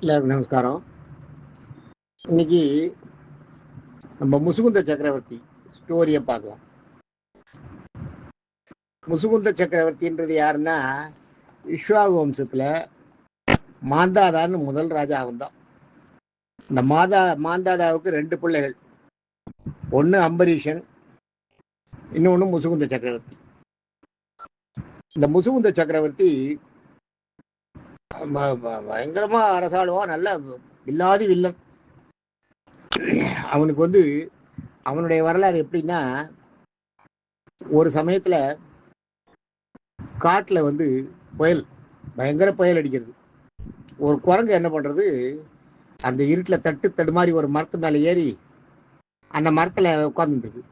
எல்லாருக்கும் நமஸ்காரம். இன்னைக்கு நம்ம முசுகுந்த சக்கரவர்த்தி ஸ்டோரியை பார்க்கலாம். முசுகுந்த சக்கரவர்த்தின்றது யாருன்னா, இஷ்வாகு வம்சத்துல மாந்தாதான்னு முதல் ராஜா அவன் தான். இந்த மாந்தாதாவுக்கு 2 பிள்ளைகள், ஒன்று அம்பரீஷன், இன்னொன்று முசுகுந்த சக்கரவர்த்தி. இந்த முசுகுந்த சக்கரவர்த்தி பயங்கரமா அரசாளுவான், நல்ல வில்லாதி வில்லன். அவனுக்கு அவனுடைய வரலாறு எப்படின்னா, ஒரு சமயத்துல காட்டுல புயல், பயங்கர புயல் அடிக்கிறது. ஒரு குரங்கு என்ன பண்றது, அந்த இருட்டுல தடுமாறி ஒரு மரத்து மேல ஏறி அந்த மரத்துல உட்காந்துருக்கு.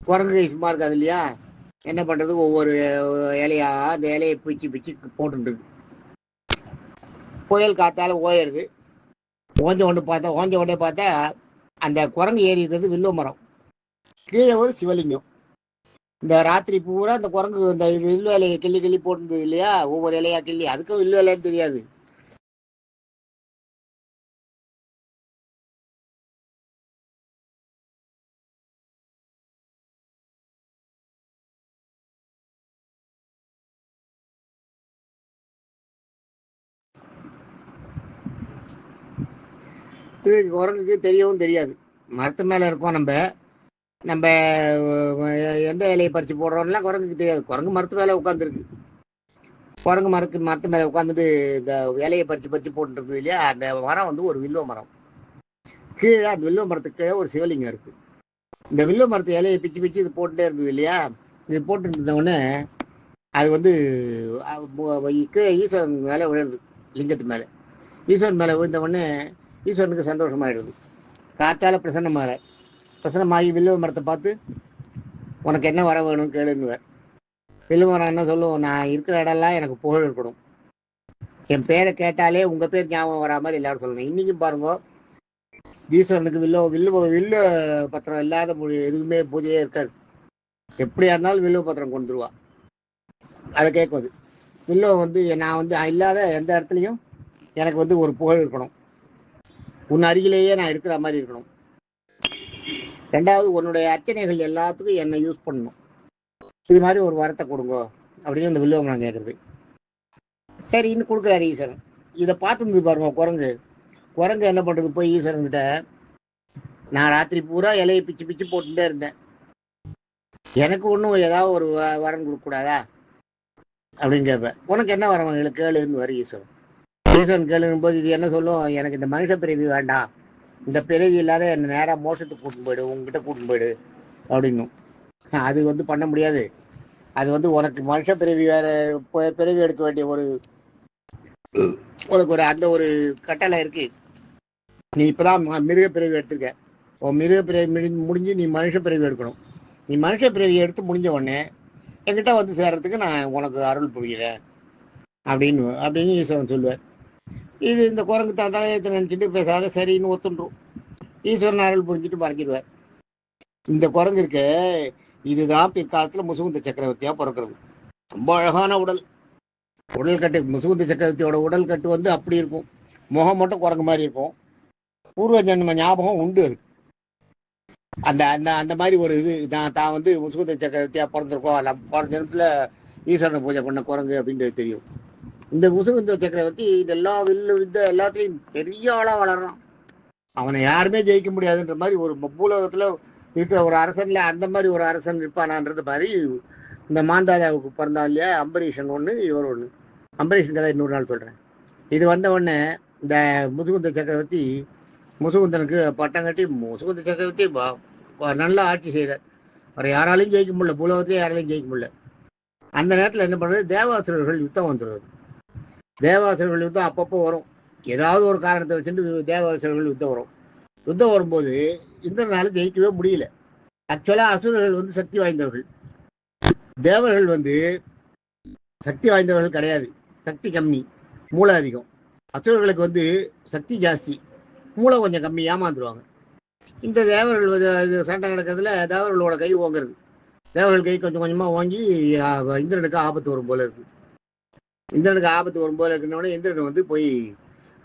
குரங்கு கை சும்மா இருக்காது இல்லையா, என்ன பண்றது, ஒவ்வொரு இலையா அந்த இலையை பிச்சு பிச்சு போட்டுருக்கு. புயல் காத்தால ஓயறது. ஓஞ்ச உடனே பார்த்தா அந்த குரங்கு ஏறி இருக்கிறது வில்வ மரம், கீழே ஒரு சிவலிங்கம். இந்த ராத்திரி பூரா அந்த குரங்கு இந்த வில்லு இலையை கிள்ளி போட்டுருந்தது இல்லையா, ஒவ்வொரு இலையா கிள்ளி, அதுக்கும் வில்லு இலைன்னு தெரியாது. இது குரங்குக்கு தெரியவும் தெரியாது. மரத்து மேல இருக்கோம் நம்ம நம்ம எந்த இலையை பறிச்சு போடுறோம்லாம் குரங்குக்கு தெரியாது. குரங்கு மரத்து மேல உட்காந்துருக்கு. குரங்கு மரத்து மேல உட்காந்துட்டு இந்த இலையை பறிச்சு போட்டுருக்குது இல்லையா, அந்த மரம் ஒரு வில்வ மரம். கீழே அந்த வில்வ மரத்துக்கு கீழே ஒரு சிவலிங்கம் இருக்கு. இந்த வில்வ மரத்து இலையை பிச்சு இது போட்டுட்டே இருந்தது இல்லையா, இது போட்டு இருந்த உடனே அது கீழே ஈஸ்வரன் மேல விழுது, லிங்கத்து மேல. ஈஸ்வரன் மேல விழுந்த உடனே ஈஸ்வரனுக்கு சந்தோஷமாயிடுது. காத்தால பிரசன்னமாகி வில்வ மரத்தை பார்த்து, உனக்கு என்ன வர வேணும் கேளுன்னுவார். வில்வ மரம் என்ன சொல்லும், நான் இருக்கிற இடம்லாம் எனக்கு புகழ் இருக்கணும், என் பேரை கேட்டாலே உங்க பேர் ஞாபகம் வரா மாதிரி எல்லாரும் சொல்லணும். இன்னைக்கும் பாருங்க, ஈஸ்வரனுக்கு வில்ல பத்திரம் இல்லாத எதுவுமே பூஜையே இருக்காது. எப்படியா இருந்தாலும் வில்வ பத்திரம் கொண்டுருவா. அதை கேட்குது வில்வம் நான் இல்லாத எந்த இடத்துலையும் எனக்கு ஒரு புகழ் இருக்கணும், உன் அருகிலேயே நான் இருக்கிற மாதிரி இருக்கணும். 2வது, உன்னுடைய அர்ச்சனைகள் எல்லாத்துக்கும் என்னை யூஸ் பண்ணணும், இது மாதிரி ஒரு வரத்தை கொடுங்க அப்படின்னு இந்த வில்வம் நான் கேட்குறது. சரின்னு கொடுக்குறாரு ஈஸ்வரன். இதை பார்த்துருந்து பாருங்க குரங்கு என்ன பண்ணுறது, போய் ஈஸ்வரன் கிட்ட, நான் ராத்திரி பூரா இலையை பிச்சு போட்டுட்டே இருந்தேன், எனக்கு ஒன்றும் ஏதாவது ஒரு வரம் கொடுக்கக்கூடாதா அப்படின்னு கேட்பேன். உனக்கு என்ன வரம் கேளுன்னு வர ஈஸ்வரன் கேளுங்கும் போது இது என்ன சொல்லும், எனக்கு இந்த மனுஷ பிறவி வேண்டாம், இந்த பிறவி இல்லாத என்னை நேராக மோசத்துக்கு கூட்டின்னு போயிடு, உங்ககிட்ட கூட்டின்னு போயிடு அப்படின்னும். அது பண்ண முடியாது. அது உனக்கு மனுஷ பிறவி வேற பிறவி எடுக்க வேண்டிய உனக்கு அந்த ஒரு கட்டளை இருக்கு. நீ இப்பதான் மிருக பிறவி எடுத்திருக்க, உன் மிருக பிறவி முடிஞ்சு நீ மனுஷ பிறவி எடுக்கணும். நீ மனுஷ பிறவி எடுத்து முடிஞ்ச உடனே என்கிட்ட சேர்றதுக்கு நான் உனக்கு அருள் புரிகிறேன் அப்படின்னு ஈஸ்வரன் சொல்லுவார். இது இந்த குரங்கு தலையத்தை நினைச்சிட்டு பேசாத சரின்னு ஒத்துன்றோம். ஈஸ்வரன் அருள் புரிஞ்சுட்டு மறைஞ்சிடுவார். இந்த குரங்கு இருக்க, இதுதான் பிற்காலத்துல முசுகுந்த சக்கரவர்த்தியா பிறக்கிறது. ரொம்ப அழகான உடல் கட்டு. முசுகுந்த சக்கரவர்த்தியோட உடல் கட்டு அப்படி இருக்கும். முகம் மட்டும் குரங்கு மாதிரி இருக்கும். பூர்வ ஜென்ம ஞாபகம் உண்டு. அது அந்த அந்த அந்த மாதிரி ஒரு இது தான் முசுகுந்த சக்கரவர்த்தியா பிறந்திருக்கோம். போன ஜென்மத்துல ஈஸ்வரனை பூஜை பண்ண குரங்கு அப்படின்றது தெரியும். இந்த முசுகுந்த சக்கரவர்த்தி இதெல்லாம் எல்லாத்துலயும் பெரிய ஆளா வளர்றான். அவனை யாருமே ஜெயிக்க முடியாதுன்ற மாதிரி ஒரு பூலோகத்துல இருக்கிற ஒரு அரசன்ல அந்த மாதிரி ஒரு அரசன் இருப்பானான்றது மாதிரி இந்த மாந்தாதாவுக்கு பிறந்தா இல்லையா, அம்பரீஷன் ஒன்று, இவர் ஒன்று. அம்பரீஷன் கதை இன்னொரு நாள் சொல்றேன். இது வந்த உடனே இந்த முசுகுந்த சக்கரவர்த்தி முசுகுந்தனுக்கு பட்டம் கட்டி, முசுகுந்த சக்கரவர்த்தி நல்லா ஆட்சி செய்கிறார். அவர் யாராலையும் ஜெயிக்க முடியல, பூலோகத்தையும் யாராலையும் ஜெயிக்க முடியல. அந்த நேரத்தில் என்ன பண்ணுறது, தேவாசுரர்கள் யுத்தம் வந்துடுறது. தேவாசுரர்கள் யுத்தம் அப்பப்போ வரும், ஏதாவது ஒரு காரணத்தை வச்சுட்டு தேவாசுரர்கள் யுத்தம் வரும்போது இந்திரனால ஜெயிக்கவே முடியல. ஆக்சுவலா அசுரர்கள் சக்தி வாய்ந்தவர்கள், தேவர்கள் சக்தி வாய்ந்தவர்கள் கிடையாது, சக்தி கம்மி, மூளை அதிகம். அசுரர்களுக்கு சக்தி ஜாஸ்தி, மூளை கொஞ்சம் கம்மி, ஏமாந்துருவாங்க. இந்த தேவர்கள் சண்டை நடக்கிறதுல தேவர்களோட கை ஓங்குறது. தேவர்கள் கை கொஞ்சம் கொஞ்சமா ஓங்கி இந்திரனுக்கு ஆபத்து வரும் போல இருக்கு. இந்திரனுக்கு ஆபத்து வரும் போல இருக்குன்னோட இந்திரன் போய்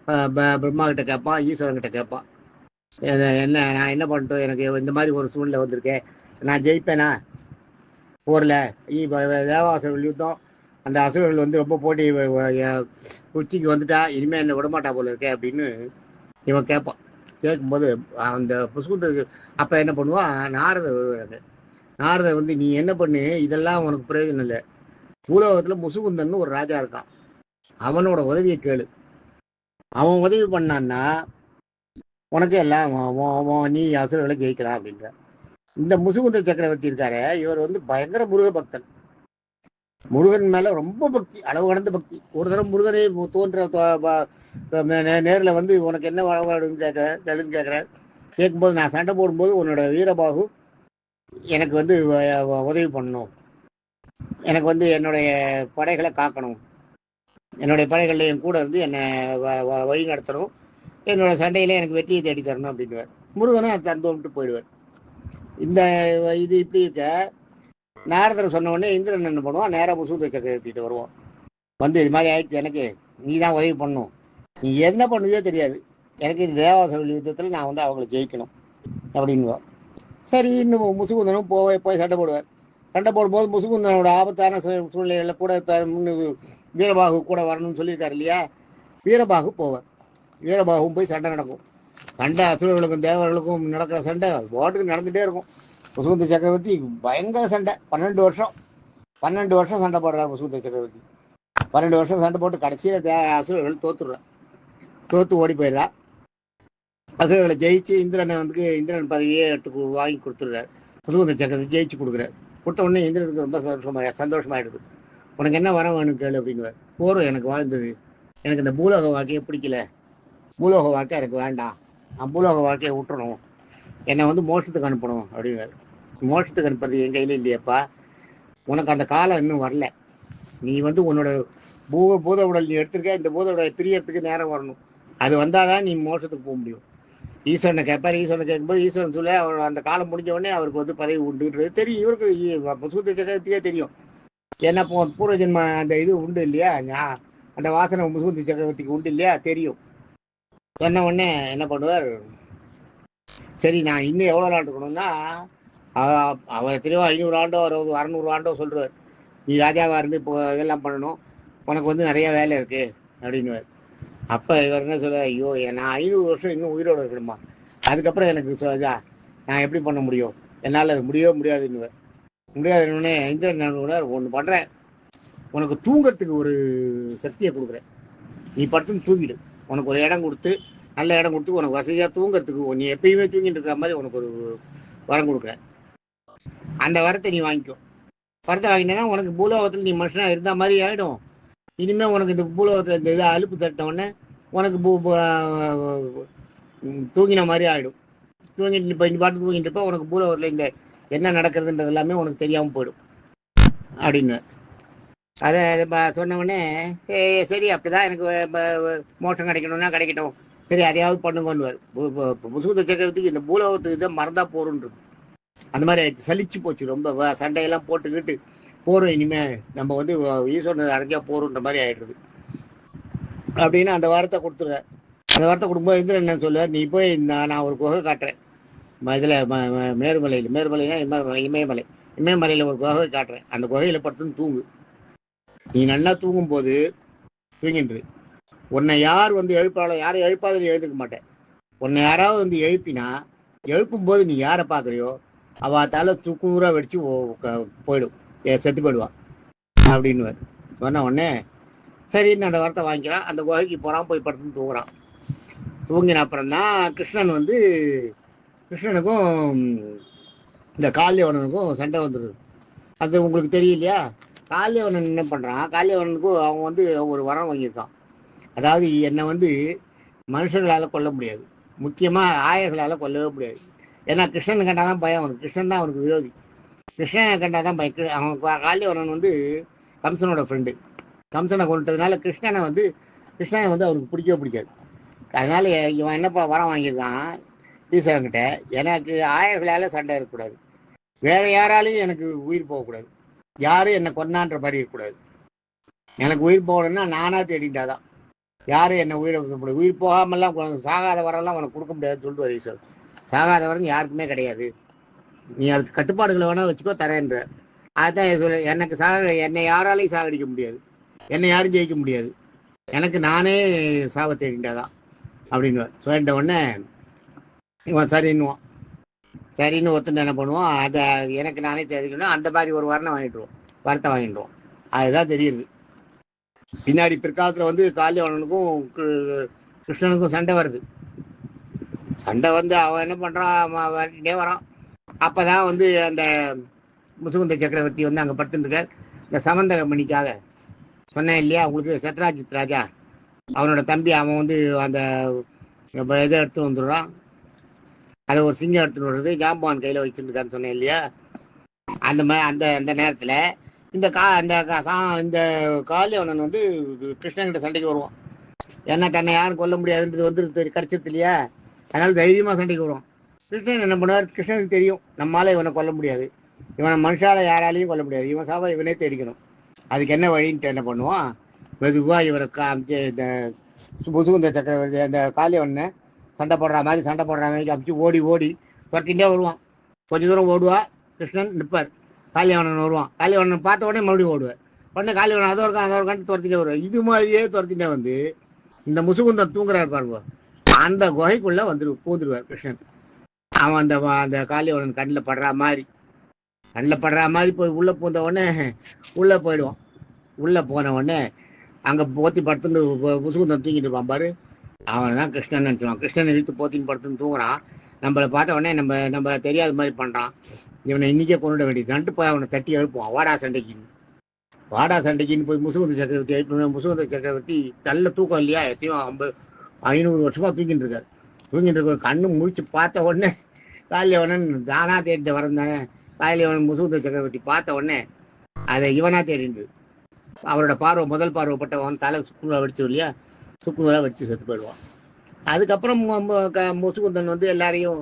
பிரம்மா கிட்ட கேட்பான், ஈஸ்வரன் கிட்ட கேட்பான். என்ன நான் என்ன பண்ணிட்டோம், எனக்கு இந்த மாதிரி ஒரு சூழ்நிலை வந்திருக்கேன், நான் ஜெயிப்பேனா போரில்? தேவாசுரர்கள் யுத்தம், அந்த அசுரர்கள் வந்து ரொம்ப போட்டி உச்சிக்கு வந்துட்டா, இனிமேல் என்னை விடமாட்டா போல இருக்கே அப்படின்னு இவன் கேட்பான். கேட்கும்போது அந்த புஷ்பத்துக்கு அப்போ என்ன பண்ணுவான், நாரதர் வருவாங்க. நாரதர் வந்து நீ என்ன பண்ணு, இதெல்லாம் உனக்கு பிரயோஜனம் இல்லை, பூலோகத்தில் முசுகுந்தன் ஒரு ராஜா இருக்கான், அவனோட உதவியை கேளு, அவன் உதவி பண்ணான்னா உனக்கு எல்லாம் நீ அசுரர்களை ஜெயிக்கலாம் அப்படின்ற. இந்த முசுகுந்த சக்கரவர்த்தி இருக்காரு, இவர் வந்து பயங்கர முருக பக்தன், முருகன் மேல ரொம்ப பக்தி, அளவு கடந்த பக்தி. ஒரு தடவை முருகனே தோன்ற நேரில் வந்து உனக்கு என்ன வழங்குன்னு கேட்குற. கேட்கும்போது நான் சண்டை போடும்போது உன்னோட வீரபாகு எனக்கு வந்து உதவி பண்ணணும், எனக்கு வந்து என்னுடைய படைகளை காக்கணும், என்னுடைய படைகளில் என் கூட இருந்து என்னை வழி நடத்தணும், என்னோட சண்டையில எனக்கு வெற்றியை தேடி தரணும் அப்படின்வார். முருகனும் தந்தோம்ட்டு போயிடுவார். இந்த இது இப்படி இருக்க, நாரதர் சொன்ன உடனே இந்திரன் என்ன பண்ணுவான், நேராக முசுகுந்த சக்கரவர்த்திட்டு வருவான். வந்து இது மாதிரி ஆயிடுச்சு, எனக்கு நீ தான் உதவி பண்ணணும், நீ என்ன பண்ணுவியோ தெரியாது, எனக்கு இந்த தேவாசுர யுத்தத்தில் நான் வந்து அவங்களை ஜெயிக்கணும் அப்படின்வா. சரி, இன்னும் முசுகுந்தனும் போய் சண்டை போடுவார். சண்டை போடும்போது முசுகுந்தனோட ஆபத்தான சூழ்நிலைகளில் கூட வீரபாகு கூட வரணும்னு சொல்லியிருக்காரு இல்லையா, வீரபாகு போவார். வீரபாகும் போய் சண்டை நடக்கும். சண்டை அசுரர்களுக்கும் தேவர்களுக்கும் நடக்கிற சண்டை ஓட்டுக்கு நடந்துகிட்டே இருக்கும். முசுகுந்த சக்கரவர்த்தி பயங்கர சண்டை, 12 வருஷம் சண்டை போடுறார் முசுகுந்த சக்கரவர்த்தி. 12 வருஷம் சண்டை போட்டு கடைசியில் அசுரர்கள் தோத்து ஓடி போயிடுறா. அசுரர்களை ஜெயிச்சு இந்திரன் பதவியே எடுத்து வாங்கி கொடுத்துடுறாரு. முசுகுந்த சக்கரவர்த்தி ஜெயிச்சு கொடுக்குறாரு. கொடுத்த உடனே இந்திரனுக்கு ரொம்ப சந்தோஷமாயிடுது. உனக்கு என்ன வரம் வேணும் கேளு அப்படின்னுவார். போரும் எனக்கு வாழ்ந்தது, எனக்கு இந்த பூலோக வாழ்க்கையை பிடிக்கல, பூலோக வாழ்க்கை எனக்கு வேண்டாம், நான் பூலோக வாழ்க்கையை விட்டுறணும், என்னை வந்து மோட்சத்துக்கு அனுப்பணும் அப்படின்னாரு. மோட்சத்துக்கு அனுப்புறது என் கையில் இல்லையப்பா, உனக்கு அந்த காலம் இன்னும் வரல, நீ வந்து உன்னோட பூத உடல் நீ எடுத்திருக்க, இந்த பூத உடலை பிரியறதுக்கு நேரம் வரணும், அது வந்தாதான் நீ மோட்சத்துக்கு போக முடியும். ஈஸ்வரனை கேட்பார். ஈஸ்வரனை கேட்கும்போது ஈஸ்வரன் சொல்ல அவர் அந்த காலம் முடிஞ்ச உடனே அவருக்கு வந்து பதவி உண்டுன்றது தெரியும். இவருக்கு முசுகுந்த சக்கரவர்த்தியே தெரியும், ஏன்னா பூர்வ ஜென்ம அந்த இது உண்டு இல்லையா, அந்த வாசனை முசுகுந்த சக்கரவர்த்திக்கு உண்டு இல்லையா, தெரியும். சொன்ன உடனே என்ன பண்ணுவார், சரி நான் இன்னும் எவ்வளோ நாள் இருக்கணும்னா, அவர் தெரியும் 500 ஆண்டோ 600 ஆண்டோ சொல்கிறார், நீ ராஜாவாக இருந்து இப்போ இதெல்லாம் பண்ணணும், உனக்கு வந்து நிறைய வேலை இருக்குது அப்படின்னுவார். அப்போ இவர் என்ன சொல்ல, ஐயோ நான் 500 வருஷம் இன்னும் உயிரோடு இருக்கணுமா, அதுக்கப்புறம் எனக்கு நான் எப்படி பண்ண முடியும், என்னால் அது முடியாதுன்னுவார். முடியாதுன்னு இந்திரன் ஒன்று பண்ணுறேன், உனக்கு தூங்கிறதுக்கு ஒரு சக்தியை கொடுக்குறேன், நீ படுத்துன்னு தூங்கிடு, உனக்கு ஒரு இடம் கொடுத்து, நல்ல இடம் கொடுத்து, உனக்கு வசதியாக தூங்கிறதுக்கு, நீ எப்பயுமே தூங்கிட்டு இருக்கிற மாதிரி உனக்கு ஒரு வரம் கொடுக்குறேன், அந்த வரத்தை நீ வாங்கிக்கோ. வரத்தை வாங்கினேன்னா உனக்கு பூலோகத்தில் நீ மனுஷனாக இருந்த மாதிரி ஆகிடும். இனிமேல் உனக்கு இந்த பூலோகத்தில் இந்த இதை அலுப்பு தட்ட உடனே உனக்கு தூங்கின மாதிரி ஆகிடும். தூங்கிட்டு இப்போ இந்த பாட்டு தூங்கிட்டு இருப்ப உனக்கு பூலோகத்தில் இந்த என்ன நடக்கிறதுன்றது எல்லாமே உனக்கு தெரியாமல் போயிடும் அப்படின்னு. அதை சொன்ன உடனே சரி அப்படிதான், எனக்கு மோட்சம் கிடைக்கணும்னா கிடைக்கட்டும், சரி அதையாவது பண்ணுங்கன்னுவார். முசுகுந்த சக்கரவர்த்திக்கு இந்த பூலோகத்துக்கு இதை மறந்தா போறோன்னு இருக்கு. அந்த மாதிரி ஆயிடுச்சு, சலிச்சு போச்சு, ரொம்ப சண்டையெல்லாம் போட்டுக்கிட்டு போறோம், இனிமே நம்ம வந்து ஈஸ்வரன் அடைஞ்சா போறோன்ற மாதிரி ஆயிடுது அப்படின்னு அந்த வாரத்தை கொடுத்துருவார். அந்த வாரத்தை கொடுக்கும்போது இந்திரன் என்ன சொல்லுவார், நீ போய் நான் ஒரு குகை காட்டுறேன், இதில் மேருமலைனா இமயமலையில் ஒரு குகை காட்டுறேன், அந்த குகையில் படுத்துன்னு தூங்கு, நீ நல்லா தூங்கும் போது தூங்கின்றது, உன்னை யார் வந்து எழுப்பாளோ, யாரும் எழுப்பாத நீ எழுந்துக்க மாட்டேன், உன்னை யாராவது வந்து எழுப்பினா எழுப்பும் போது நீ யாரை பார்க்குறியோ அவத்தால தூக்குநூறாக வெடிச்சு போயிடும், செத்து போயிடுவான் அப்படின்னு சொன்ன உடனே சரின்னு அந்த வார்த்தை வாங்கிக்கிறான். அந்த குகைக்கு போகிறான், போய் படுத்துன்னு தூங்குறான். தூங்கின அப்புறம்தான் கிருஷ்ணனுக்கும் இந்த காளியவனனுக்கும் சண்டை வந்துடுது. அது உங்களுக்கு தெரியலையா, காளியவனன் என்ன பண்ணுறான், காளியவனனுக்கும் அவன் வந்து ஒரு வரம் வாங்கியிருக்கான், அதாவது என்னை வந்து மனுஷர்களால் கொல்ல முடியாது, முக்கியமாக ஆயர்களால் கொல்லவே முடியாது, ஏன்னா கிருஷ்ணனை கண்டால் தான் பயம் அவனுக்கு, கிருஷ்ணன் தான் அவனுக்கு விரோதி, கிருஷ்ணனை கண்டால் தான் பயம். அவன் காளியவனன் வந்து கம்சனோட ஃப்ரெண்டு, கம்சனை கொண்டதுனால கிருஷ்ணனை வந்து அவனுக்கு பிடிக்கவே பிடிக்காது. அதனால இவன் என்னப்பா வரம் வாங்கியிருக்கான் ஈஸ்வரன்கிட்ட, எனக்கு ஆயர்களால் சண்டை இருக்கக்கூடாது, வேற யாராலையும் எனக்கு உயிர் போகக்கூடாது, யாரும் என்னை கொன்னான்ற மாதிரி இருக்கக்கூடாது, எனக்கு உயிர் போகணும்னா நானாக தேடிட்டாதான், யாரும் என்ன உயிரை முடியாது, உயிர் போகாமல்லாம் சாகாத வரலாம் உனக்கு கொடுக்க முடியாதுன்னு சொல்லிட்டு ஈஸ்வரன். சாகாத வரன்னு யாருக்குமே கிடையாது, நீ அதுக்கு கட்டுப்பாடுகளை வேணா வச்சுக்கோ தரேன்ற. அதுதான் சொல்ல, எனக்கு என்னை யாராலையும் சாகடிக்க முடியாது, என்னை யாரும் ஜெயிக்க முடியாது, எனக்கு நானே சாவை தேடிண்டாதான் அப்படின்னு சொல்லிட்ட உடனே இவன் சரின்னுவான். சரின்னு ஒத்துன்னு என்ன பண்ணுவோம், அதை எனக்கு நானே தெரிவிக்கணும், அந்த மாதிரி ஒரு வரணை வாங்கிட்டுருவோம், வரத்தை வாங்கிட்டுருவோம். அதுதான் தெரியுது. பின்னாடி பிற்காலத்தில் வந்து காளியவனுக்கும் கிருஷ்ணனுக்கும் சண்டை வருது. சண்டை வந்து அவன் என்ன பண்ணுறான், வரட்டே வரான். அப்போதான் வந்து அந்த முசுகுந்த சக்கரவர்த்தி வந்து அங்கே படுத்துருக்கார். இந்த சமந்தக மணிக்காக சொன்னேன் இல்லையா உங்களுக்கு, சத்ராஜித் ராஜா அவனோட தம்பி, அவன் வந்து அந்த இதை எடுத்துன்னு வந்துடுறான். அதை ஒரு சிங்கம் எடுத்துன்னு வருது, ஜாம்பவான் கையில் வச்சுருக்கான்னு சொன்னேன் இல்லையா. அந்த மாதிரி அந்த அந்த நேரத்தில் இந்த இந்த காளியவனன் வந்து கிருஷ்ணன்கிட்ட சண்டைக்கு வருவான். ஏன்னா தன்னை யாரும் கொல்ல முடியாதுன்றது வந்து கிடைச்சிருது இல்லையா, அதனால தைரியமாக சண்டைக்கு வருவான். கிருஷ்ணன் என்ன பண்ணுவார், கிருஷ்ணனுக்கு தெரியும் நம்மளால இவனை கொல்ல முடியாது, இவனை மனுஷால யாராலையும் கொல்ல முடியாது, இவன் சாவா இவனே தேடிக்கணும், அதுக்கு என்ன வழின்ட்டு என்ன பண்ணுவான், மெதுவாக இவரை இந்த முசுகுந்த சக்கரவர்த்தி அந்த காளியவனை சண்டை போடுற மாதிரி அப்பிச்சு ஓடி ஓடி துரத்திகிட்டே வருவான். கொஞ்ச தூரம் ஓடுவா, கிருஷ்ணன் நிற்பார், காளியவனன் வருவான். காளியவனன் பார்த்த உடனே மறுபடியும் ஓடுவார். உடனே காளியவனன் அதை ஒரு துரத்திட்டே வருவார். இது மாதிரியே துரத்திட்டே வந்து இந்த முசுகுந்தன் தூங்குறாரு பாருங்க, அந்த குகைக்குள்ள பூந்துருவார் கிருஷ்ணன். அவன் அந்த அந்த காளியவனன் கண்ணில் படுற மாதிரி போய் உள்ள பூந்த உடனே உள்ள போயிடுவான். உள்ள போன உடனே அங்க போத்தி படுத்துன்னு முசுகுந்தன் தூங்கிட்டு இருப்பான் பாரு, அவன் தான் கிருஷ்ணன் நினைச்சுவான். கிருஷ்ணன் இழுத்து போத்தின்னு படுத்துன்னு தூங்குறான். நம்மளை பார்த்த உடனே நம்ம தெரியாத மாதிரி பண்றான். இவனை இன்னைக்கே கொண்டுட வேண்டியதுன்ட்டு போய் அவனை தட்டி எழுப்புவான், வாடா சண்டைக்குன்னு போய் முசுகுந்த சக்கரவர்த்தி எழுப்பின. முசுகுந்த சக்கரவர்த்தி நல்ல தூக்கம் இல்லையா, எத்தையும் 500 வருஷமா தூங்கிட்டு இருக்காரு. கண்ணு முழிச்சு பார்த்த உடனே காளியவனன் தானா தேடிட்டு வரன் தானே, காளியவனன் முசுகுந்த சக்கரவர்த்தி பார்த்த உடனே அதை இவனா தேடிட்டு, அவரோட முதல் பார்வைப்பட்டவன் தலை சுக்குநூலா வெடிச்சு இல்லையா, சுக்குநூலா வெடிச்சு செத்து போயிடுவான். அதுக்கப்புறம் முசுகுந்தன் வந்து எல்லாரையும்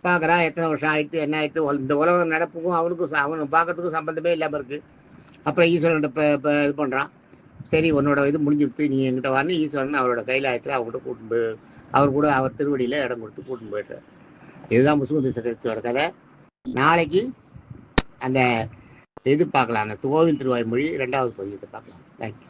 பார்க்குறான், எத்தனை வருஷம் ஆயிடுச்சு என்ன ஆயிடுச்சு, இந்த உலகம் நடப்புக்கும் அவனை பார்க்கறதுக்கும் சம்பந்தமே இல்லாமல் இருக்கு. அப்புறம் ஈஸ்வரன்கிட்ட இது பண்ணுறான், சரி உன்னோட இது முடிஞ்சுடுத்து நீ என்கிட்ட வரணும். ஈஸ்வரன் அவரோட கைலாயத்தில் அவர்கிட்ட கூட்டின்னு போய் அவர் திருவடியில் இடம் கொடுத்து கூட்டின்னு போயிட்டார். இதுதான் முசுகுந்த சக்கரவர்த்தியோட கதை. நாளைக்கு அந்த இது பார்க்கலாம், அந்த கோவில் திருவாய்மொழி 2வது பதியத்தை பார்க்கலாம். தேங்க்யூ.